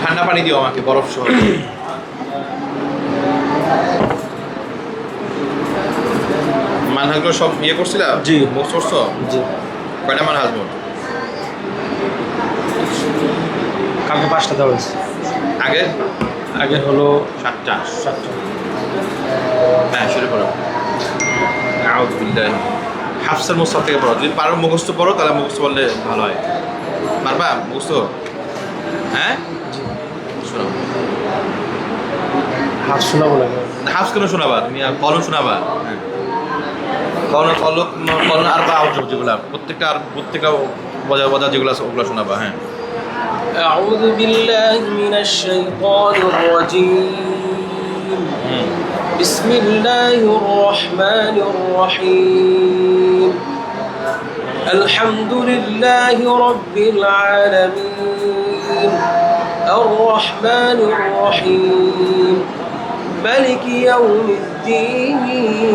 ঠান্ডা পানি দিও আমাকে, বরফ সহ। মানহাজগুলো সব ইয়ে করছিলা? জি। মুখ করছো? জি। কয়টা মানহাজ মোট? কালকে 5টা দেওয়া হয়েছে। আগে আগে হলো 7টা। 7টা। হ্যাঁ, শুরু করো। হাফসার মুখস্থ থেকে পড়ো, যদি পারো মুখস্থ পড়ো তাহলে মুখস্থ পড়লে ভালো হয়। পারবা মুখস্থ? হ্যাঁ, জি। শোনাও। হাফ শোনাবো লাগে। হাফস কেন শোনাবা তুমি? আর কলম শোনাবা। হ্যাঁ, কলম কলম কলম আর বা আউট যেগুলা প্রত্যেকটা বজা বজা যেগুলো আছে ওগুলো শোনাবা। হ্যাঁ। أعوذ بالله من الشيطان الرجيم. بسم الله الرحمن الرحيم. الحمد لله رب العالمين. الرحمن الرحيم. ملك يوم الدين.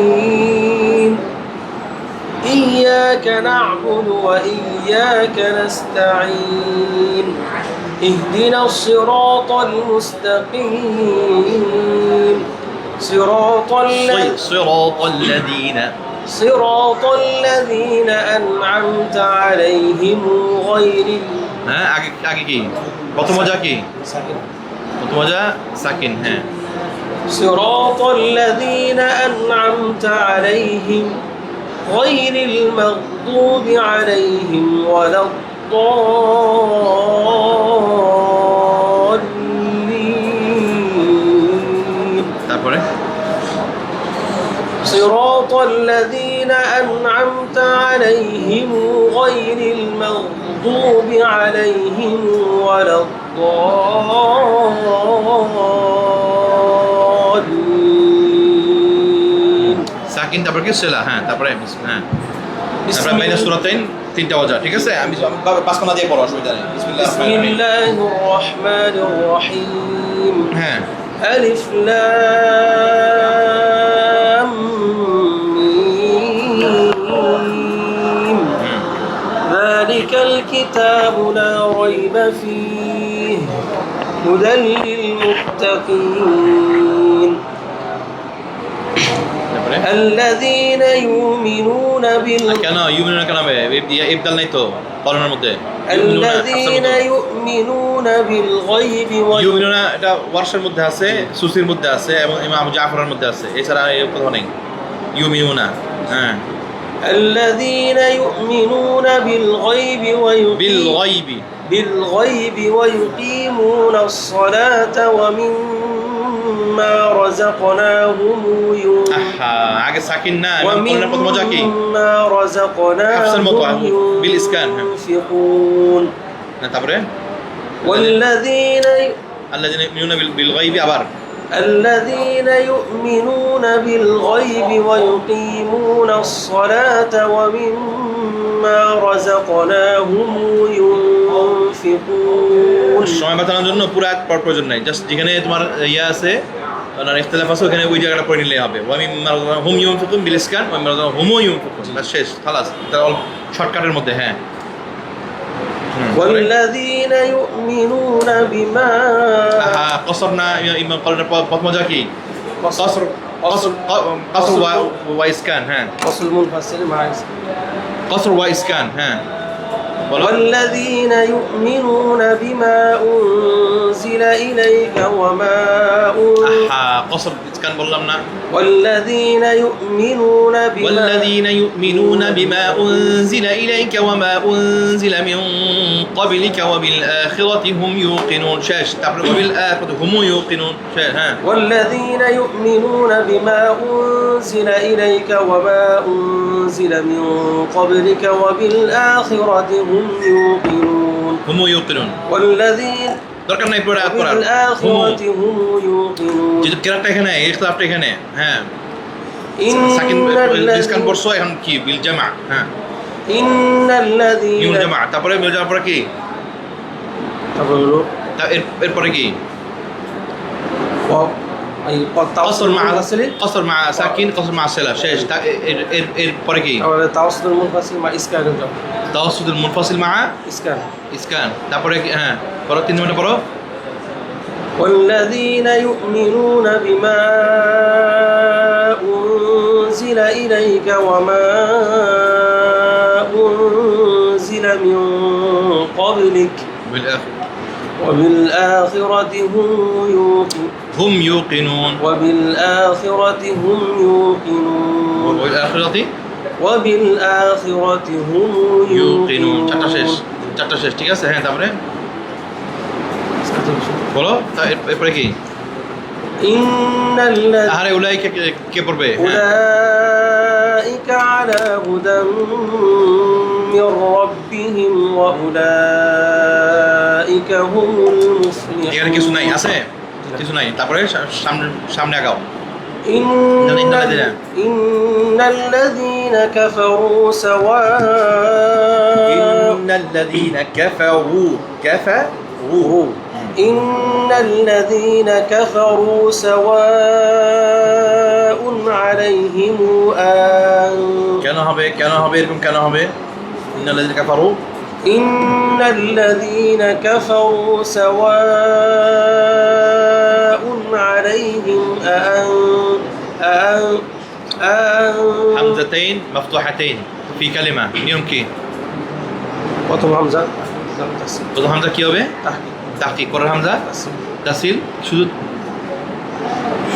إياك نعبد وإياك نستعين. اهدنا الصراط المستقيم. صراط الذين أنعمت عليهم غير হ্যাঁ, আগে কি প্রথম মজা? কি প্রথম মজা? সাকিন। হ্যাঁ। صراط الذين أنعمت عليهم غير المغضوب عليهم ولا الضالين. তারপরে صراط الذين أنعمت عليهم غير المغضوب عليهم ولا الضالين. সাকিন, তারপরে কি সেলা? হ্যাঁ, তারপরে হ্যাঁ, তারপরে বাইনা সূরাতাইন, 3টা ওয়াজা। ঠিক আছে, আমি পাঁচ কোনা দিয়ে পড়ো, অসুবিধা নেই। বিসমিল্লাহির রহমানির রহিম। হ্যাঁ। আলিফ লাম মিম। যালিকাল কিতাবু লা রাইবা ফীহি হুদাল লিল মুত্তাকিন। الذين يؤمنون কেন ইউমিনুনা কেন হবে? ইবদাল নাই তো করোনার মধ্যে। الذين يؤمنون بالغيب ইউমিনুনা এটা ওয়ার্শের মধ্যে আছে, সুসির মধ্যে আছে এবং ইমাম জাফরের মধ্যে আছে, এছাড়া এই কথা নেই। ইউমিনুনা। হ্যাঁ। الذين يؤمنون بالغيب بالغيب ويقيمون الصلاة ومما رزقناهم আগে সাকিন না, কোরআনের প্রথম মজা কি? ومما رزقناهم বিল ইসকান। ينفقون. তারপরে والذين يؤمنون بالغيب আবার الذين يؤمنون بالغيب ويقيمون الصلاة ومما رزقناهم ينفقون. সময় বাঁচানোর জন্য পুরো এক পড়ার প্রয়োজন নাই, জাস্ট যেখানে তোমার ইয়া আছে আর ইখতিলাফ আছে ওখানে ওই জায়গাটা পড়ে নিলেই হবে। ওয়ামিম্মা রাযাকনাহুম ইউনফিকুন বিল ইসকান ওয়া মিম্মা রাযাকনাহুম ইউনফিকুন। বাস শেষ, খালাস। এটা অল শর্টকাটের মধ্যে। হ্যাঁ। والذين يؤمنون بما قصر না ইমাম কলনের প্রথম মজা কি? قصر وإسكان. হ্যাঁ। قصر المنفصل مع إسكان. قصر وإسكان. হ্যাঁ। والذين يؤمنون بما أنزل إليك وما قصر إسكان বললাম না? والذين يؤمنون بما أنزل إليك وما أنزل من قبلك وبالآخرة هم يوقنون. শেষ। তারপরে وبالآخرة هم يوقنون. শেষ। হ্যাঁ। والذين يؤمنون بما أنزل إليك وما أنزل من قبلك وبالآخرة هم يوقنون. والذين দরকার নাই পড়া পড়ার। بالآخرة هم يوقنون. যেটা কেরাটা এখানে, ইখতিলাফটা এখানে। হ্যাঁ। সাকিন ইসকান পড়ছো, এখন কি বিল জামা? হ্যাঁ। ইন্নাল্লাযীনা জামা, তারপরে বিল জামা পরে কি? তারপরে হলো এরপরে কি? قصر مع ساكن قصر مع السلة. শেষ। এরপরে কি? توسط المنفصل مع إسكان. توسط المنفصل مع إسكان. তারপরে কি? হ্যাঁ, পড়ো 3 মিনিট পড়ো। والذين يؤمنون بما أنزل إليك وما أنزل من قبلك وبالآخرة هم يوقنون وبالآخرة هم يوقنون وبالآخرة هم ইউকিনুন। يوقنون চারটা শেষ ঠিক আছে। হ্যাঁ তারপরে বলো এরপরে কি? إن الذين আরে উলাইকা কে পড়বে? أولئك على هدى من ربهم وأولئك هم এখানে কিছু নাই المفلحون আছে? কিছু নাই। তারপরে সামনে আগাও। إن الذين كفروا سواء ইন্নাল্লাযীনা কাফারু إن الذين كفروا سواء عليهم কেন হবে এরকম কেন হবে? ইন্নাল্লাযীনা কাফারু إن الذين كفروا سواء عليهم হামজাতাইন মাফতুহাতাইন ফি কালিমা নিয়ম কি? প্রথম হামজা প্রথম হামজা কি হবে? তাহকিক তাহকিক। পরের হামজা তাসিল।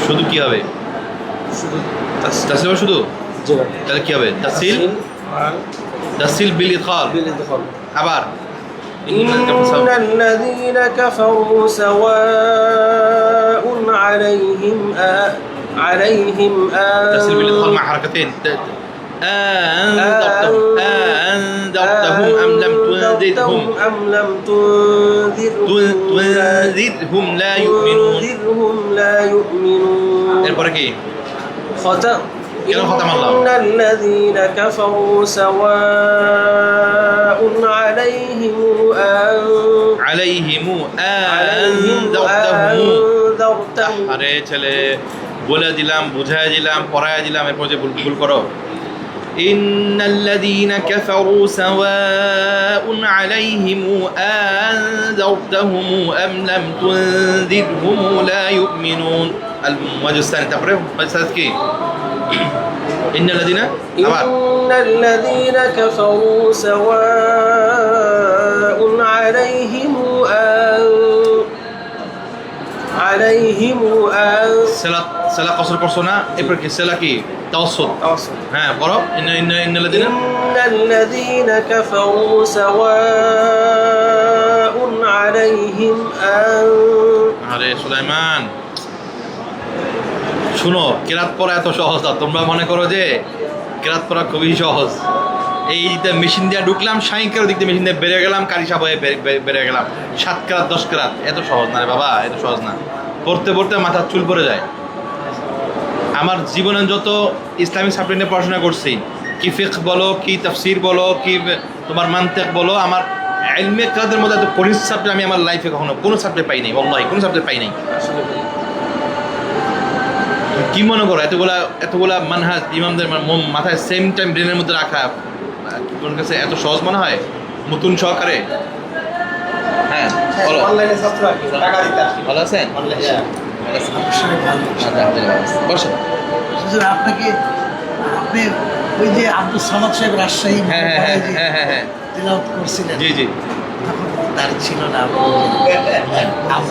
শুধু কি হবে? শুধু তাসিল হবে শুধু? জি না তাহলে কি হবে? তাসিল আর তাসিল বিল ইদখাল। بالإدخال আবার إن الذين كفروا سواء عليهم تسليم الإدخال مع حركتين أنذرتهم أم لم تنذرهم تنذرهم لا يؤمنون لا يؤمنون এরপরে কি? إن الذين كفروا سواء عليهم أنذرتهم আরে ছেলে বলে দিলাম, বুঝাই দিলাম, পড়ায় দিলাম, এরপর যে ভুল করো। إن الذين كفروا سواء عليهم أنذرتهم أم لم تنذرهم لا يؤمنون الموجه الثاني تقرأ مسألة كي إن الذين كفروا سواء عليهم সেলা কসর করছো না? এরপর কি সেলা কি? তাওয়াসসুত। হ্যাঁ পড়ো। الذين كفروا سواء عليهم আরে সুলাইমান শুনো, কেরাত পড়া এত সহজ না। তোমরা মনে করো যে কেরাত পড়া খুবই সহজ। এইটা মেশিন দিয়ে ঢুকলাম, সাইকেল দিক দিয়ে মেশিন দিয়ে বেরিয়ে গেলাম, কারি সাবয়ে বেরিয়ে গেলাম। 7 কেরাত 10 কেরাত এত সহজ না রে বাবা, এত সহজ না। পড়তে পড়তে মাথার চুল পড়ে যায়। আমার জীবনে যত ইসলামিক সাবজেক্ট নিয়ে পড়াশোনা করছি, কি ফিকহ বলো, কি তাফসির বলো, কি তোমার মানতিক বলো, আমার ইলমে কাদের মধ্যে এত কঠিন সাবজেক্ট আমি আমার লাইফে কখনো কোনো সাবজেক্ট পাই নাই। ওয়াল্লাহি কোনো সাবজেক্ট পাই নাই। কি মনে করো এতগুলা মানহাজ ইমামদের মাথায় সেম টাইম ব্রেনের মধ্যে রাখা তোমার কাছে এত সহজ মনে হয়? নতুন সহকারে হ্যাঁ বলো। অনলাইনে ছাত্র আর কি টাকা দিতে আসি ভালো আছেন? বসে আপনাকে আপনি ওই যে আব্দুল সামাদ সাহেব রাজশাহী তেলাওয়াত করছিলেন, জি জি তখন দাঁড়িয়ে ছিল না।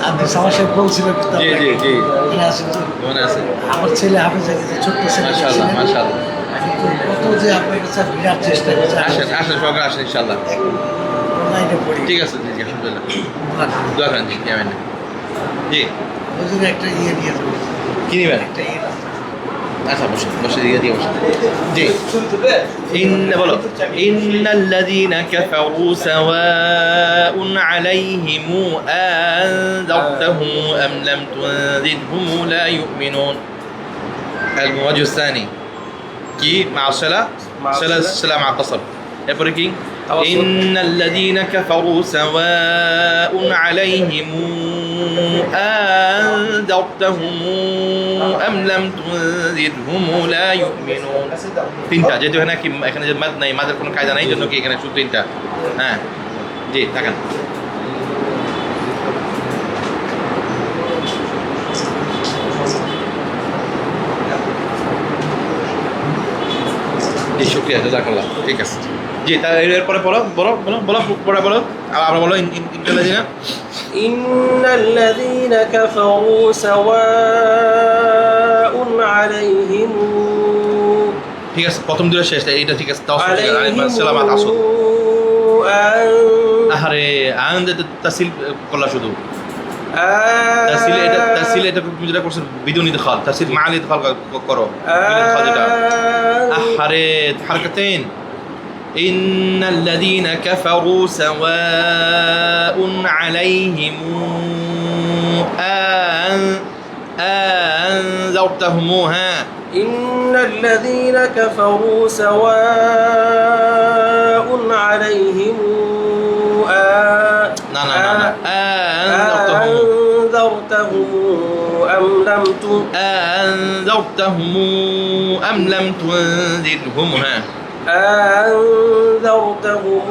আব্দুল সামাদ সাহেব বলছিল জি জি জি মনে আছে তো? মনে আছে। আমার ছেলে হাফেজ ছোট্ট ছেলে মাশাআল্লাহ মাশাআল্লাহ। কত যে আপনার কাছে বিরাট চেষ্টা করছে। আসেন সকালে আসেন ইনশাআল্লাহ। অনলাইনে পড়ি। ঠিক আছে জি জি আলহামদুলিল্লাহ। দোয়া করেন জি কেমন জি হুজুর একটা ইয়ে দিয়ে দেবো, কি নিবেন? একটা ইয়ে আচ্ছা বসে দিয়ে বসে জি বলো। ইন্নাল্লাযীনা কাফারু সাওয়াউন আলাইহিম আনযারতাহুম আম লাম তুনযিরহুম লা ইউমিনুন। الموجه الثاني কি مع الصلاة السلام مع القصر এরপরে কি إن الذين كفروا سواء عليهم أنذرتهم أم لم تنذرهم لا يؤمنون। তিনটা যেহেতু এখানে যে মাদ নাই, মাদের কোনো কায়দা নাই, জন্য কি এখানে শুধু তিনটা। হ্যাঁ জি তাকান। জি শুক্রিয়া জাযাকাল্লাহ ঠিক আছে জি তা এরপরে বলো বলো বলো বলো পরে বলো আবার বলো ইন্টারলাজিনা إن الذين كفروا سواء عليهم ঠিক আছে প্রথম দুটো শেষ এইটা ঠিক আছে তাওসুদ সালামাত আসুদ আহারে আনন্দ তাসিল করলা শুধু তাসিল এটা তুমি যেটা করছো বিদুন ইদখাল তাসিল মাআল ইদখাল করো ইদখাল যেটা আহারে হারকাতাইন ইন্নাল লাযীনা কাফারু সাওয়াউন আলাইহিম আনযারতাহুমুহা إن الذين كفروا سواء عليهم أنذرتهم أم لم تنذرهم أنذرتهم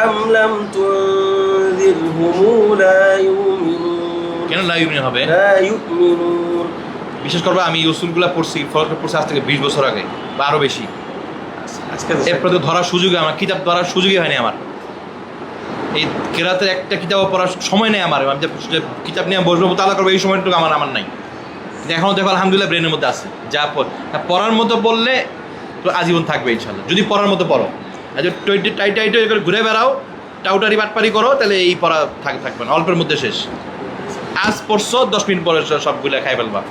أم لم تنذرهم لا يؤمنون কেন লা ইউমিন হবে لا يؤمنون বিশেষ করে আমি উসুলগুলো পড়ছি ফরক পড়ছি আজ থেকে 20 বছর আগে বা আরো বেশি এরপরে তো ধরার সুযোগে আমার কিতাব ধরার সুযোগই হয়নি আমার এই কেরাতের একটা কিতাব পড়ার সময় নেই আমার আমি যে কিতাব নিয়ে বসবো তালা করবো এই সময়টুকু আমার নাই এখনও দেখো আলহামদুলিল্লাহ ব্রেনের মধ্যে আছে যা পড়ার মতো বললে তো আজীবন থাকবে ইনশাল্লাহ যদি পড়ার মতো পড়ো আর যদি টাইট করে ঘুরে বেড়াও টাউটারি বাটপারি করো তাহলে এই পড়া থাকবে না অল্পের মধ্যে শেষ আজ পড়ছো 10 মিনিট পরে সবগুলো খাই ফেলবা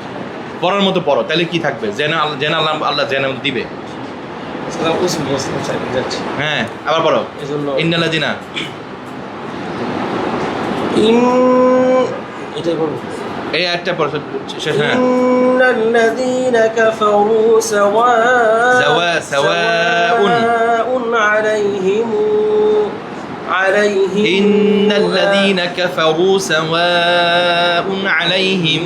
পড়ার মতো পড়ো তাহলে কি থাকবে আল্লাহ জেনে দিবে হ্যাঁ আবার পড়ো ইন্নাল্লাযিনা এই একটা পড়ো শেষ হ্যাঁ ইন্নাল্লাযীনা কাফারু সাওয়াউন আলাইহিম إن الذين كفروا سواء عليهم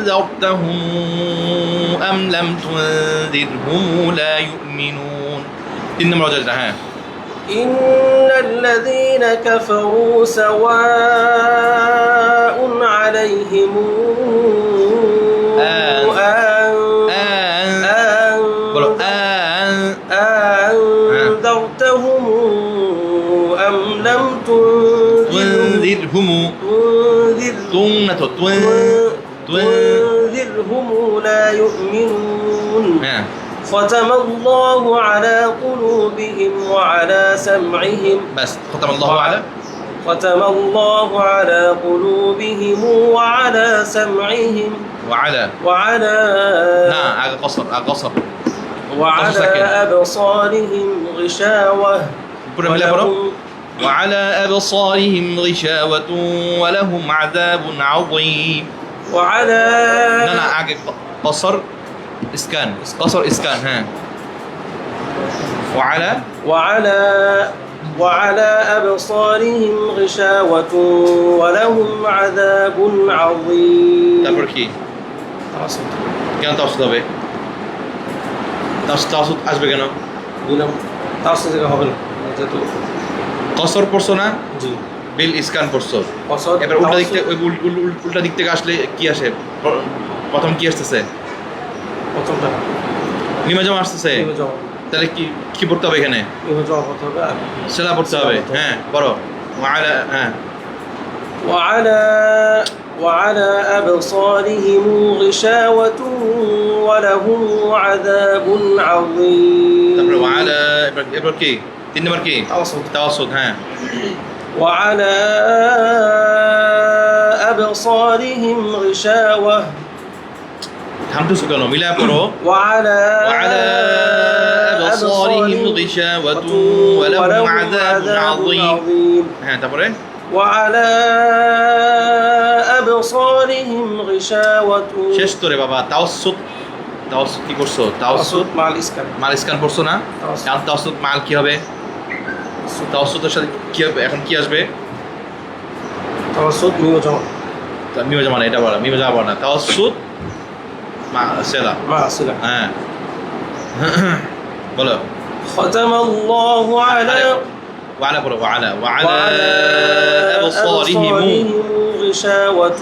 أنذرتهم أم لم تنذرهم لا يؤمنون إن مرجع ها إن الذين كفروا سواء عليهم أنذرتهم أم لم تنذرهم تنذرهم لا يؤمنون ختم الله على قلوبهم وعلى سمعهم بس ختم الله على قلوبهم وعلى سمعهم وعلى قصر وعلى أبصارهم غشاوة وعلى أبصارهم غشاوة ولهم عذاب عظيم وعلى قصر إسكان ها وعلى أبصارهم غشاوة ولهم عذاب عظيم তারপর কি কেন তাওসুদ হবে তাওসুদ আসবে কেন তাওসুদ হবে না যেহেতু কসর পড়ছো না জি বিল ইসকান পড়ছো এবার উল্টা দিক থেকে আসলে কি আসে প্রথম কি আসতেছে প্রথমটা নিমাজম আসতেছে তাহলে কি পড়তে হবে এখানে সেলা পড়তে হবে হ্যাঁ পড়ো وعلى أبصارهم غشاوة ولهم عذاب عظيم তারপরে وعلى এবার কি 3 নম্বর কি তাওয়াসসুত হ্যাঁ وعلى أبصارهم غشاوة থামতেছো কেন মিলা করো وعلى أبصارهم غشاوة ولهم عذاب عظيم হ্যাঁ তারপরে وعلى أبصارهم غشاوة শেষ তো রে বাবা তাওয়াসসুত কি করছো তাওয়াসসুত মাল ইসকান পড়ছো না কারণ তাওয়াসসুত মাল কি হবে তাওয়াসসুতের সাথে কি হবে এখন কি আসবে তাওয়াসসুত মিমজামা না এটা বলা মিমজামা না তাওয়াসসুত মা সেলা হ্যাঁ বলো ختم الله على وعلى أبصارهم غشاوة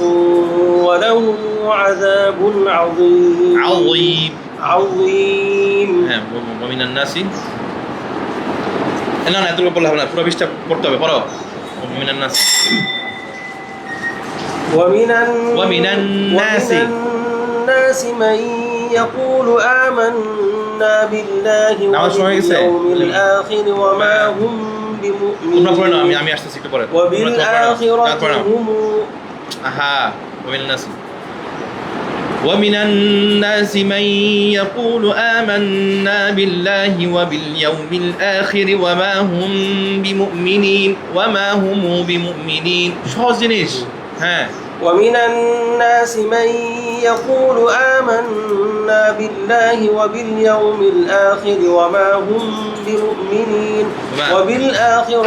ولهم عذاب عظيم عظيم عظيم হ্যাঁ ওয়ামিনান নাসি না না এতগুলো বললে হবে না পুরো বিশটা পড়তে হবে পড়ো ওয়ামিনান নাসি ومن الناس الناس من يقول آمنا بالله নামাজ সময় গেছে? واليوم الآخر وما هم তোমরা পড়ে নাও بمؤمنين আমি আসতেছি একটু পরে وبالآخرة هم আহা ওয়ামিনান নাসি ومن الناس من يقول آمنا بالله وباليوم الآخر وما هم بمؤمنين সহজ জিনিস হ্যাঁ ومن الناس من يقول آمنا بالله وباليوم الآخر وما هم بمؤمنين وبالآخرة